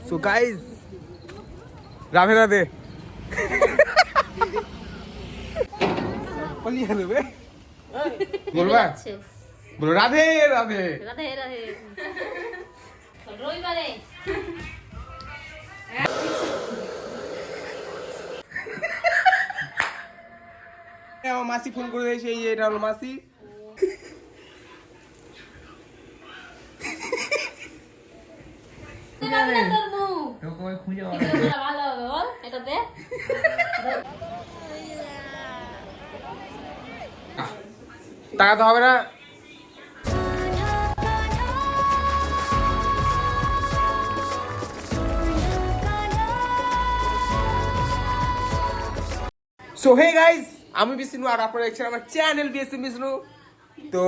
So guys, Radhe Radhe. বলিয়ে দেবে, বলবা? বলো রাধে রাধে। রাধে রাধে। রবিবারে আমার মাসি ফোন করে দিয়েছে, এই এটা হলো মাসি। ভালো হবে বল এটাতে। টাকা তো হবে না। সো হে গাইস, আমি বিষ্ণু আর আপনারা দেখছেন আমার চ্যানেল বিএসএম বিষ্ণু। তো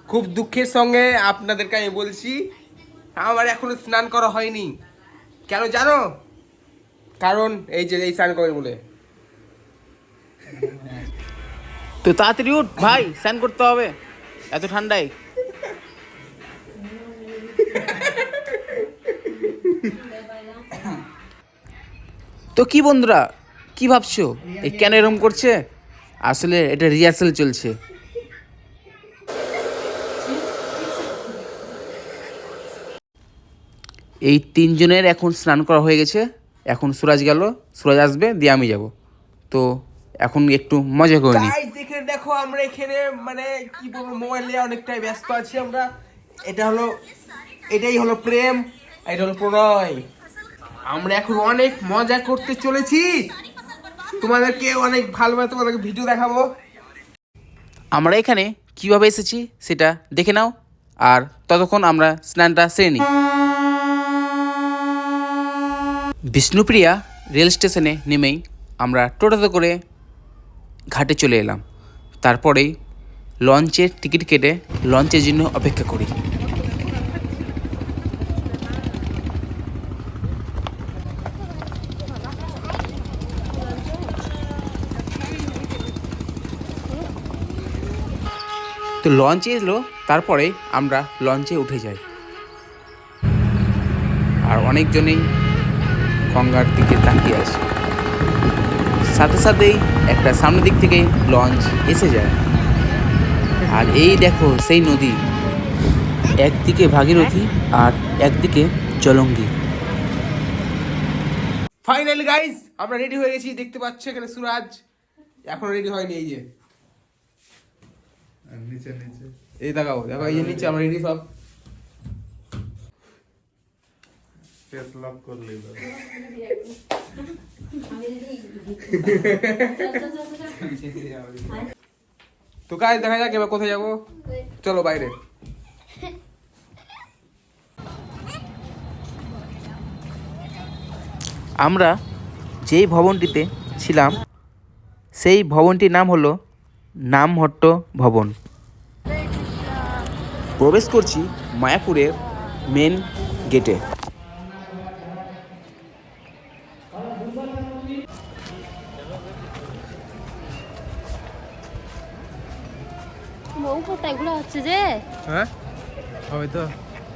খুব দুঃখের সঙ্গে আপনাদেরকে আমি বলছি, আমার এখনো স্নান করা হয়নি। কেন জানো? কারণ এই যে এই স্নান করে বলে। তো তাড়াতাড়ি উঠ ভাই, স্নান করতে হবে এত ঠান্ডায়। তো কি বন্ধুরা, কি ভাবছো এই কেন এরকম করছে? আসলে এটা রিহার্সাল চলছে। এই তিনজনের এখন স্নান করা হয়ে গেছে, এখন সুরাজ গেল, সুরাজ আসবে দিয়ে আমি যাব। তো এখন একটু মজা করে নি। গাইস এখানে দেখো, আমরা এখানে মানে কি বলবো, মোবাইল নিয়ে অনেকটাই ব্যস্ত আছি আমরা। এটাই হলো প্রেম, এটা হলো প্রণয়। আমরা এখন অনেক মজা করতে চলেছি, তোমাদেরকে অনেক ভালোভাবে তোমাদেরকে ভিডিও দেখাবো। আমরা এখানে কিভাবে এসেছি সেটা দেখে নাও, আর ততক্ষণ আমরা স্নানটা সেরে নিই। বিষ্ণুপ্রিয়া রেল স্টেশনে নেমেই আমরা টোটোতে করে ঘাটে চলে এলাম। তারপরেই লঞ্চের টিকিট কেটে লঞ্চের জন্য অপেক্ষা করি। তো লঞ্চে এলো, তারপরে আমরা লঞ্চে উঠে যাই। আর অনেকজনেই গঙ্গার দিকে তাকিয়ে আছে। সাথে সাথেই একটা সামনের দিক থেকে লঞ্চ এসে যায়। আর এই দেখো সেই নদী, একদিকে ভাগীরথী আর একদিকে জলঙ্গি। ফাইনালি গাইস, আমরা রেডি হয়ে গেছি। দেখতে পাচ্ছ এখানে সুরাজ এখন রেডি হয়নি। এই যে নিচে নিচে, এই দেখাও দেখো, এই যে নিচে আমরা রেডি সব। ফেস লক করলেই তো গাইস দেখা যাক এবার কোথায় যাবো। চলো বাইরে। আমরা যেই ভবনটিতে ছিলাম সেই ভবনটির নাম হলো নামহট্ট ভবন। প্রবেশ করছি মায়াপুরের মেন গেটে। বউ কোথায় ঘোরা হচ্ছে যে? হ্যাঁ হবে তো।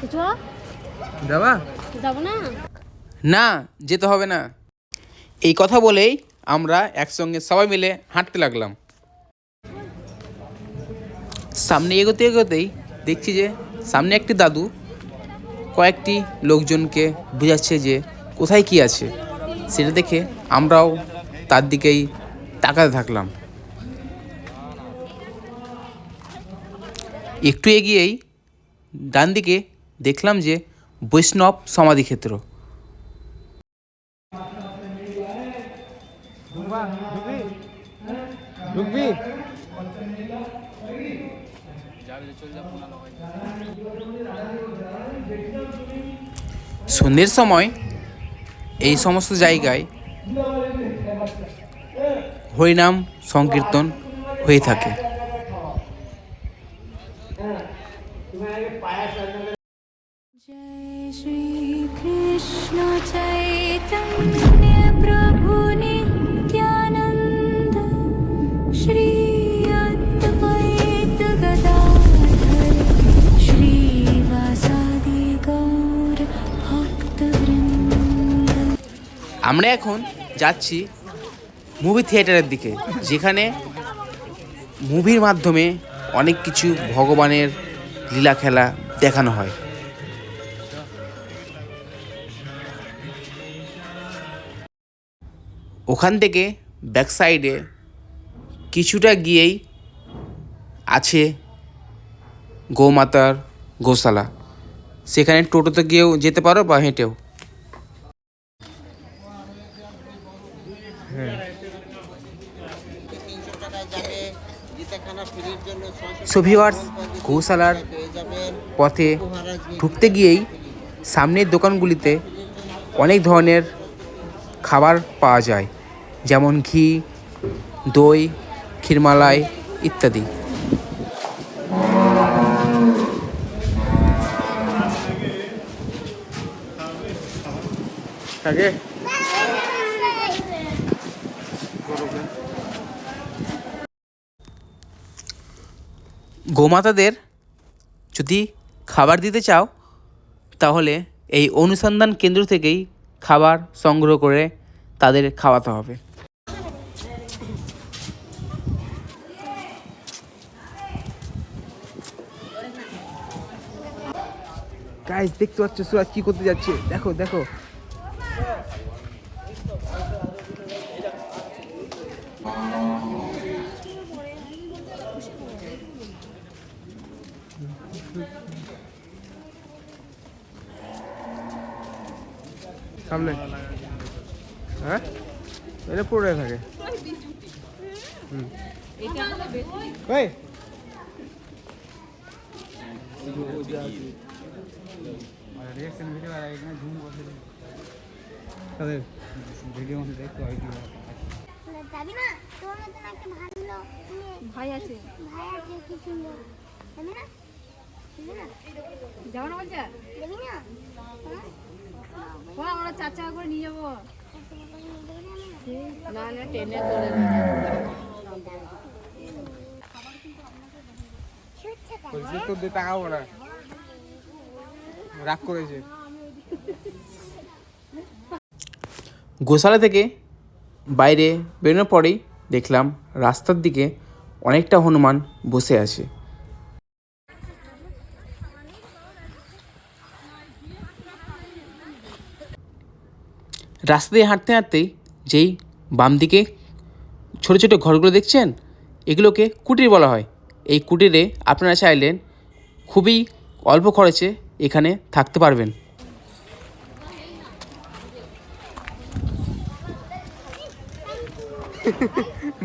কিছু যাবা? যাবো না। না, যেতে হবে না। এই কথা বলেই আমরা একসঙ্গে সবাই মিলে হাঁটতে লাগলাম। সামনে এগোতে এগোতেই দেখছি যে সামনে একটি দাদু কয়েকটি লোকজনকে বোঝাচ্ছে যে কোথায় কি আছে। সেটা দেখে আমরাও তার দিকেই তাকাতে থাকলাম। একটু এগিয়েই ডান দিকে দেখলাম যে বৈষ্ণব সমাধিক্ষেত্র। ঢুকবি? সন্ধ্যের সময় এই সমস্ত জায়গায় হরিনাম সংকীর্তন হয়ে থাকে। जय श्री कृष्ण चैतन्य प्रभु नित्यानंद श्री अद्वैत गदाधर আমরা এখন যাচ্ছি মুভি থিয়েটারের দিকে, যেখানে মুভির মাধ্যমে অনেক কিছু ভগবানের লীলা খেলা দেখানো হয়। ওখান থেকে ব্যাক সাইডে কিছুটা গিয়েই আছে গৌমাতার গোশালা। সেখানে টোটোতে গিয়েও যেতে পারো বা হেঁটেও। সো ভিউয়ার্স, গৌশালার পথে ঢুকতে গিয়েই সামনের দোকানগুলিতে অনেক ধরনের খাবার পাওয়া যায়, যেমন ঘি, দই, ক্ষীরমালাই ইত্যাদি। গোমাতাদের যদি খাবার দিতে চাও তাহলে এই অনুসন্ধান কেন্দ্র থেকেই খাবার সংগ্রহ করে তাদের খাওয়াতে হবে। গাইস দেখতে পাচ্ছ সুরাজ কি করতে যাচ্ছে, দেখো দেখো। সামনে হ্যাঁ এটা পড়ে থাকে। ওই যাবি না? তোর মতন একটা ভালো ভাই আছে, ভাই আছে, কি সুন্দর। যাবি না? যাবি না? যাবো না বলছে? যাবি না? হ্যাঁ? ও আমরা 4 টাকা করে নিয়ে যাবো। না না ট্রেনে ছুটছে করে কেন? তোর দিয়ে তাকাবো না, রাগ করেছে। গোশালা থেকে বাইরে বেরোনোর পরেই দেখলাম রাস্তার দিকে অনেকটা হনুমান বসে আছে। রাস্তা দিয়ে হাঁটতে হাঁটতেই যেই বাম দিকে ছোটো ছোটো ঘরগুলো দেখছেন, এগুলোকে কুটির বলা হয়। এই কুটিরে আপনারা চাইলেন খুবই অল্প খরচে এখানে থাকতে পারবেন।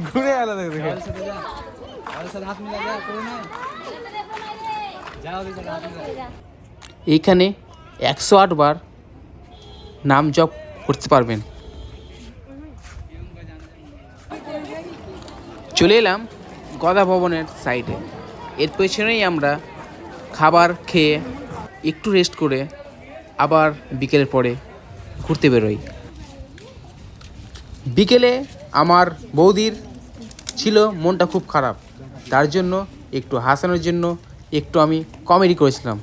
ঘুরে গেল দেখে। এইখানে 108 বার নাম জপ করতে পারবেন। চলে এলাম গদা ভবনের সাইডে। এর পেছনেই আমরা খাবার খেয়ে একটু রেস্ট করে আবার বিকেলের পরে ঘুরতে বেরোই। বিকেলে আমার বৌদির ছিল মনটা খুব খারাপ, তার জন্য একটু হাসানোর জন্য একটু আমি কমেডি করেছিলাম।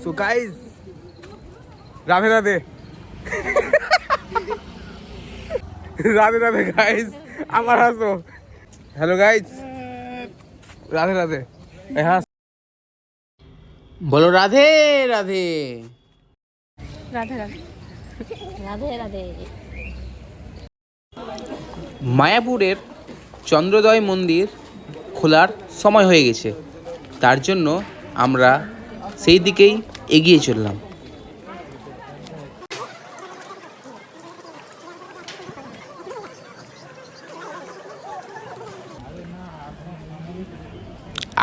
So guys, Radhe Radhe Radhe Radhe guys, আমার হাসো। Hello guys, Radhe Radhe. হ্যাঁ বলো রাধে রাধে। রাধে রাধে রাধে রাধে। মায়াপুরের চন্দ্রোদয় মন্দির খোলার সময় হয়ে গেছে, তার জন্য আমরা সেই দিকেই এগিয়ে চললাম।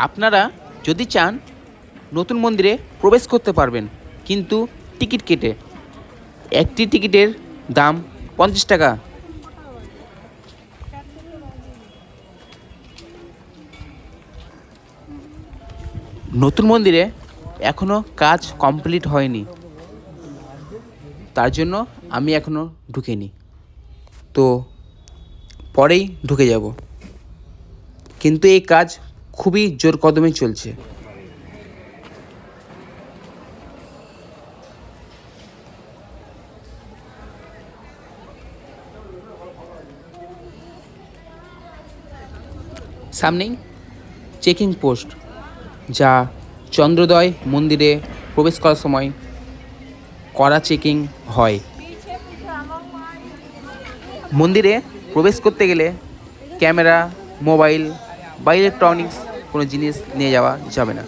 আপনারা যদি চান নতুন মন্দিরে প্রবেশ করতে পারবেন, কিন্তু টিকিট কেটে। একটি টিকিটের দাম 50 টাকা। নতুন মন্দিরে এখনও কাজ কমপ্লিট হয়নি, তার জন্য আমি এখনও ঢুকিনি, তো পরেই ঢুকে যাব। কিন্তু এই কাজ খুবই জোর কদমে চলছে। সামনেই চেকিং পোস্ট, যা চন্দ্রোদয় মন্দিরে প্রবেশ করার সময় কড়া চেকিং হয়। মন্দিরে প্রবেশ করতে গেলে ক্যামেরা, মোবাইল বা ইলেকট্রনিক্স কোনো জিনিস নিয়ে যাওয়া যাবে না।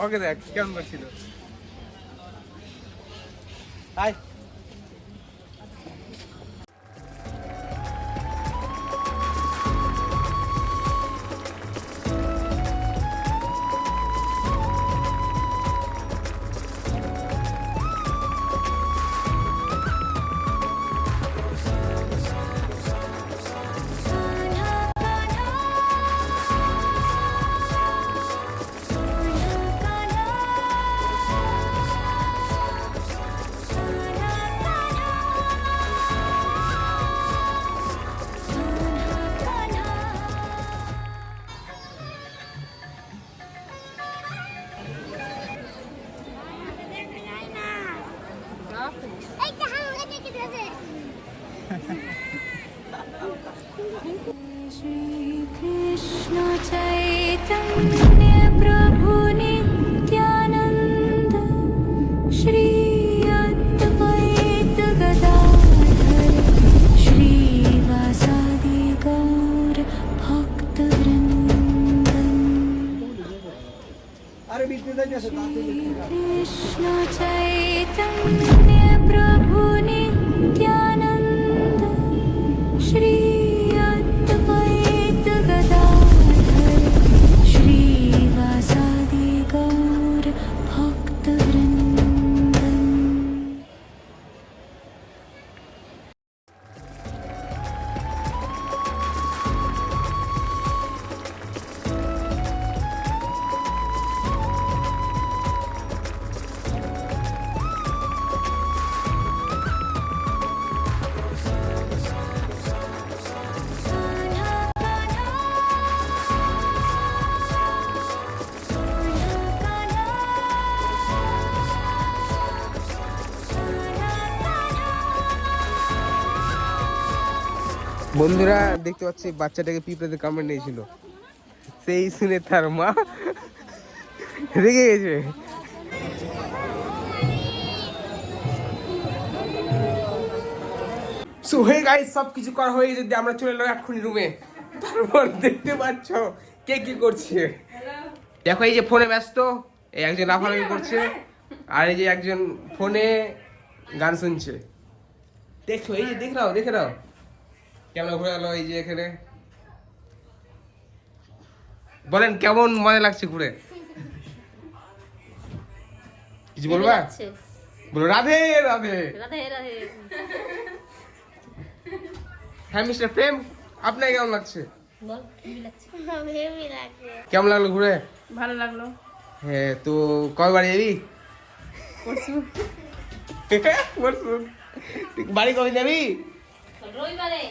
ওকে দেখ কেমন করছিল। হাই একটা হাঙ্গা দেখে দিয়েছে श्री कृष्ण चैतन्य प्रभु नित्यानंद श्री अद्वैत गदाधर श्रीवासादि गौर भक्तवृंद। कृष्ण चैतन्य प्रभु नित्यानंद श्री अद्वैत गदाधर श्रीवासादि गौर भक्तवृंद। বন্ধুরা দেখতে পাচ্ছি বাচ্চাটাকে পিঁপড়েতে কামড়ে নিয়েছিল, সেই শুনে তার মা রেগে গেছে। সো হে গাইস, সব কিছু করা হয়ে গেছে, আমরা চলে এলাম এক্ষুনি রুমে। তারপর দেখতে পাচ্ছ কে কি করছে। দেখো এই যে ফোনে ব্যস্ত, এই একজন লাফালাফি করছে, আর এই যে একজন ফোনে গান শুনছে। দেখো এই যে দেখে নাও কেমন ঘুরে গেল এই যে এখানে। বলেন কেমন মজা লাগছে ঘুরে, কিছু বলবা? বলো রাধে রাধে। রাধে রাধে। হ্যাঁ মিস্টার প্রেম, আপনার কেমন লাগছে? বল কি লাগছে? হেভি লাগছে। কেমন লাগলো ঘুরে? ভালো লাগলো। হ্যাঁ, তো কবে বাড়ি যাবি? পরশু। পরশু। বাড়ি কবে যাবি? রবিবারে।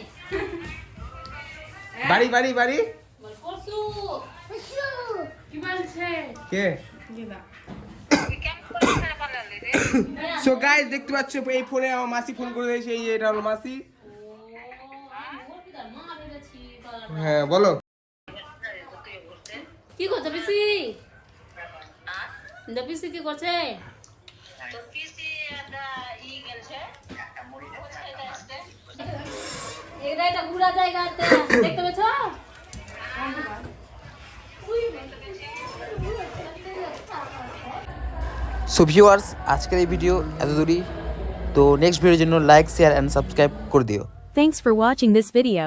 বাড়ি বাড়ি বাড়ি বল পরশু। কি বলছে? কে? সো গাইস দেখতে পাচ্ছ এই ফোনে আমার মাসি ফোন করে দিয়েছে, এই যে এটা হলো মাসি। হ্যাঁ বলো। কি করছে পিসি? পিসি কি করছে? এটা ঘোরা জায়গা দেখতে পেয়েছ? সো ভিউয়ার্স, আজকের এই ভিডিও এত দূরই। তো নেক্সট ভিডিওর জন্য লাইক, শেয়ার অ্যান্ড সাবস্ক্রাইব করে দিও। Thanks for watching this video.